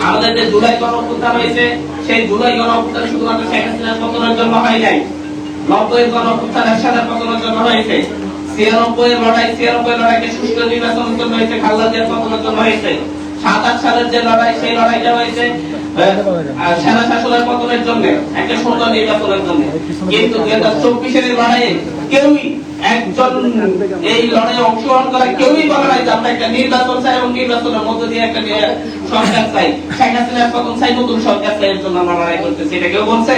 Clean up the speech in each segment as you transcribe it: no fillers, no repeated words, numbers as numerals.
আমাদের যে জুলাই গণঅভ্যুত্থান হয়েছে, সেই জুলাই গণঅভ্যুত্থান শুধুমাত্র শেখ হাসিনার পতনের জন্য হয় নাই। 90-এর গণঅভ্যুত্থান এরশাদের পতনের জন্য হয়েছে। 96-এর লড়াইকে সুষ্ঠু নির্বাচনের জন্য হয়েছে, খালেদা জিয়ার পতনের জন্য হয়েছে। ৭-৮ সালের যে লড়াই, সেই লড়াইটা হয়েছে সেনা শাসনের পতনের জন্য, একটা সুন্দর নির্বাচনের জন্য। কিন্তু 2024-এর লড়াইয়ে কেউই একজন এই লড়াইয়ে অংশগ্রহণ করে কেউই বলে নাই যে আমরা একটা নির্বাচন চাই এবং নির্বাচনের মধ্য দিয়ে একটা সরকার চাই, শেখ হাসিনার পতন চাই, নতুন সরকার চাই, এর জন্য আমরা লড়াই করতেছি। এটা কেউ বলছে?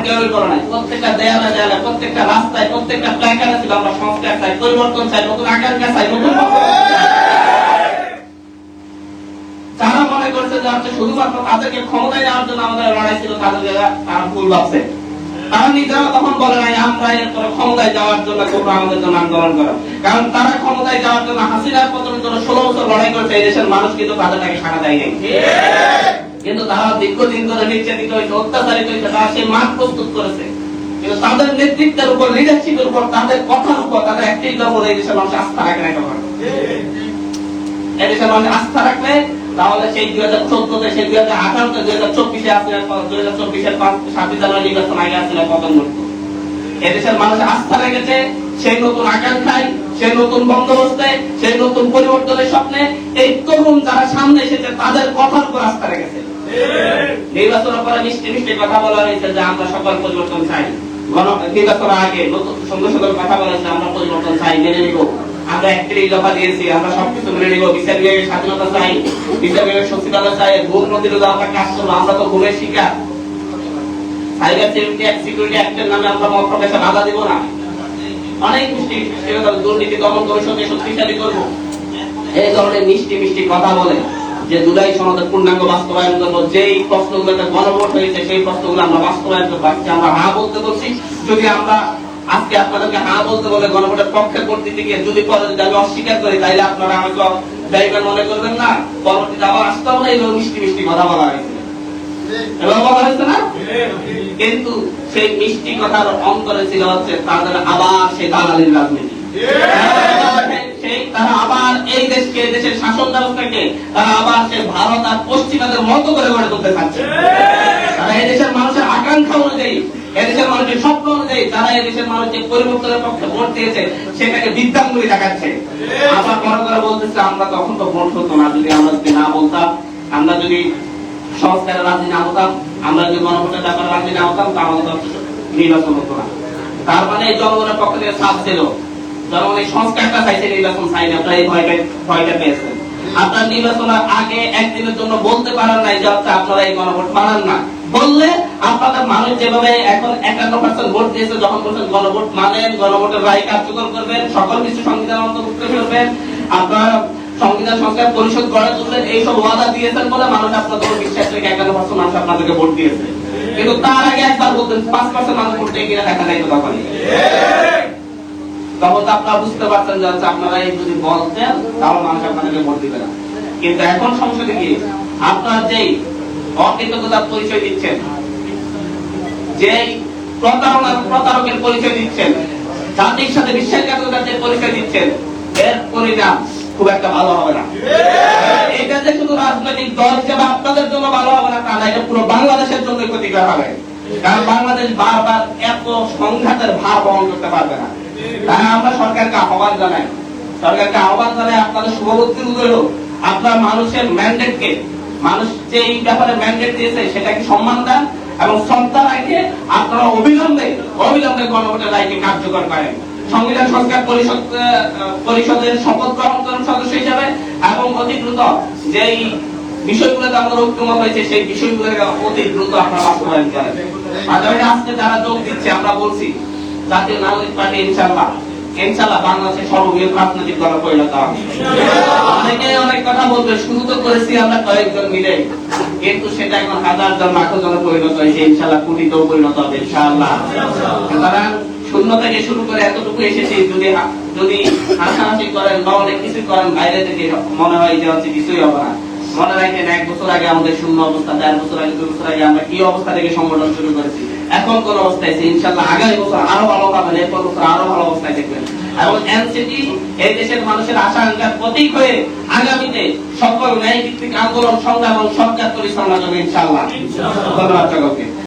কেউই বলে নাই। প্রত্যেকটা দেয়ালে, প্রত্যেকটা রাস্তায়, প্রত্যেকটা প্ল্যাকার্ডে ছিল আমরা সংস্কার চাই, পরিবর্তন চাই, নতুন আকাঙ্ক্ষা চাই, নতুন যারা মনে করছে যে হচ্ছে শুধুমাত্র তাদেরকে ক্ষমতায় নেওয়ার জন্য আমাদের লড়াই ছিল, তাদের তারা ভুল ভাবছে। তারা নিজেরা তখন বলে নাই আমরা এরপরে ক্ষমতায় যাওয়ার জন্য তোমরা আমাদের জন্য আন্দোলন করো। কারণ তারা ক্ষমতায় যাওয়ার জন্য, হাসিনার পতনের জন্য 16 বছর লড়াই করছে, এই দেশের মানুষ কিন্তু তাদেরকে সাড়া দেয় নাই। কিন্তু তারা দীর্ঘদিন ধরে নির্যাতিত হয়েছে, অত্যাচারিত হয়েছে, তারা সেই মাঠ প্রস্তুত করেছে। কিন্তু তাদের নেতৃত্বের উপর, লিডারশিপের উপর, তাদের কথার উপর, তাদের একটাই লক্ষ্য, এই দেশের মানুষ আস্থা রাখে না। তখন এই দেশের মানুষ আস্থা রাখলে তাহলে সেই 2014-তে, সেই 2018-তে, 2024-এ আসলে 2024-এর 7 জানুয়ারি নির্বাচন আগে আসলে পতন ঘটত। এদেশের মানুষ আস্থা রেখেছে সেই নতুন আকাঙ্ক্ষায়, সেই নতুন বন্দোবস্তে, সেই নতুন পরিবর্তনের স্বপ্নে। এই তরুণ যারা সামনে এসেছে তাদের কথার উপর আস্থা রেখেছে। নির্বাচনের পরে মিষ্টি মিষ্টি কথা বলা হয়েছে যে আমরা সকল পরিবর্তন চাই। নির্বাচনের আগে নতুন সুন্দর সুন্দর কথা বলা হয়েছে, আমরা পরিবর্তন চাই, মেনে নিব, আমরা 31 দফা দিয়েছি, আমরা সবকিছু মেনে নিব, বিচার বিভাগের স্বাধীনতা চাই, বিচার বিভাগের স্বচ্ছতা চাই, ঘুম প্রতিরোধ আমরা কাজ করবো, আমরা তো ঘুমের শিকার, সাইবার সিকিউরিটি অ্যাক্টের নামে আমরা মধ্যপ্রদেশে বাধা দিব না, অনেক মিষ্টি দুর্নীতি দমন কমিশনকে শক্তিশালী করবো, এই ধরনের মিষ্টি মিষ্টি কথা বলে যে জুলাই সনদের পূর্ণাঙ্গ বাস্তবায়ন করবো। যেই প্রশ্নগুলোতে গণভোট হয়েছে সেই প্রশ্নগুলো আমরা বাস্তবায়ন করবো। আমরা হ্যাঁ বলতে বলছি। যদি আমরা আজকে আপনাদেরকে হ্যাঁ বলতে বলে গণভোটের পক্ষে ভোট দিতে গিয়ে যদি পরে যদি আমি অস্বীকার করি, তাইলে আপনারা আমাকে ড্রাইভার মনে করবেন না, পরবর্তীতে আবার আসতে হবে না। এইভাবে মিষ্টি মিষ্টি কথা বলা হয়েছে, এভাবে বলা হয়েছে না? কিন্তু সেই মিষ্টি কথার অন্তরে ছিল হচ্ছে তাদের আবার সেই দালালির রাজনীতি। তারা আবার এই দেশকে, দেশের শাসন ব্যবস্থাকে তারা আবার সে ভারত আর পশ্চিমাদের মতো করে গড়ে তুলতে চাচ্ছে। তারা এই দেশের মানুষের আকাঙ্ক্ষা অনুযায়ী, এদেশের মানুষের স্বপ্ন অনুযায়ী, যারা এদেশের মানুষ যে পরিবর্তনের পক্ষে ভোট দিয়েছে সেটাকে বিদ্যাঙ্গুলি দেখাচ্ছে। আবার বড় করে বলতেছে আমরা তখন তো ভোট হতো না, যদি আমরা যদি না বলতাম, আমরা যদি সংস্কারের রাজি না হতাম, আমরা যদি গণভোটের ব্যাপারে রাজি না হতাম, তা আমাদের নির্বাচন হতো না। তার মানে জনগণের পক্ষ থেকে চাপ ছিল, জনগণ এই সংস্কারটা চাইছে, নির্বাচন চাইনি। আপনারা এই ভয়টা পেয়েছেন। আপনার নির্বাচনের আগে একদিনের জন্য বলতে পারেন নাই যে আপনারা এই গণভোট মানান না। বললে আপনাদের মানুষ যেভাবে এখন 51% ভোট দিয়েছে, যখন বলছেন গণভোট মানেন, গণভোটের রায় কার্যকর করবেন, সকল কিছু সংবিধান অন্তর্ভুক্ত করবেন, আপনারা সংবিধান সংস্কার পরিষদ গড়ে তুলবেন, এইসব ওয়াদা দিয়েছেন বলে মানুষ আপনাদের বিশ্বাস রেখে 51% মানুষ আপনাদেরকে ভোট দিয়েছে। কিন্তু তার আগে একবার বলতেন 5% মানুষ ভোট দিয়ে কিনা দেখা যাইতো তখনই। তখন তো আপনারা বুঝতে পারছেন যে আপনারা এই যদি বলতেন তাহলে মানুষ আপনাদেরকে ভোট দিবে না। কিন্তু এখন সংসদে গিয়ে আপনারা যেই অকৃতজ্ঞতার পরিচয় দিচ্ছেন, যেই প্রতারকের পরিচয় দিচ্ছেন, জাতির সাথে বিশ্বাসঘাতকতার যে পরিচয় দিচ্ছেন, এর পরিণাম খুব একটা ভালো হবে না। এটা যে শুধু রাজনৈতিক দল হিসেবে আপনাদের জন্য ভালো হবে না তা না, এটা পুরো বাংলাদেশের জন্য ক্ষতিকর হবে। কারণ বাংলাদেশ বারবার এত সংঘাতের ভার বহন করতে পারবে না। তাই আমরা সরকারকে আহ্বান জানাই, আপনাদের শুভবুদ্ধির উদয় হোক, আপনার মানুষের ম্যান্ডেটকে, মানুষ যে এই ব্যাপারে ম্যান্ডেট দিয়েছে সেটাকে সম্মান দেন এবং শ্রদ্ধা রেখে আপনারা অবিলম্বে গণভোটের রায়কে কার্যকর করেন। সংবিধান সংস্কার পরিষদের শপথ গ্রহণ করেন সদস্য হিসাবে এবং অতি দ্রুত যেই বিষয়গুলোতে আমাদের ঐক্যমত হয়েছে সেই বিষয়গুলোকে অতি দ্রুত আপনারা বাস্তবায়ন করেন। আজকে যারা যোগ দিচ্ছে, আমরা বলছি জাতীয় নাগরিক পার্টি ইনশাআল্লাহ বাংলাদেশের সর্ববৃহৎ রাজনৈতিক দলে পরিণত হবে। অনেকে অনেক কথা বলবে, শুরু তো করেছি আমরা কয়েকজন মিলে, কিন্তু সেটা এখন হাজার জন লাখ জনে পরিণত হয়েছে, ইনশাআল্লাহ কোটিতেও পরিণত হবে ইনশাআল্লাহ। সুতরাং শূন্য থেকে শুরু করে এতটুকু এসেছি, যদি হাসাহাসি করেন বা অনেক কিছু করেন বাইরে থেকে, মনে হয় যে হচ্ছে কিছুই হবে না। মনে রাখেন 1 বছর আগে আমাদের শূন্য অবস্থা, 1.5 বছর আগে, 2 বছর আগে আমরা কি অবস্থা থেকে সংগঠন শুরু করেছি, এখন কোন অবস্থায় আছে। ইনশাআল্লাহ আগামী বছর আরো ভালো পাবেন, এরপর বছর আরো ভালো অবস্থায় দেখবেন। এবং এনসিপি এই দেশের মানুষের আশা আকাঙ্ক্ষার প্রতীক হয়ে আগামীতে সকল ন্যায় ভিত্তিক আন্দোলন সংগ্রাম এবং সরকার পরিচালনা করবে ইনশাআল্লাহ। ধন্যবাদ সকলকে।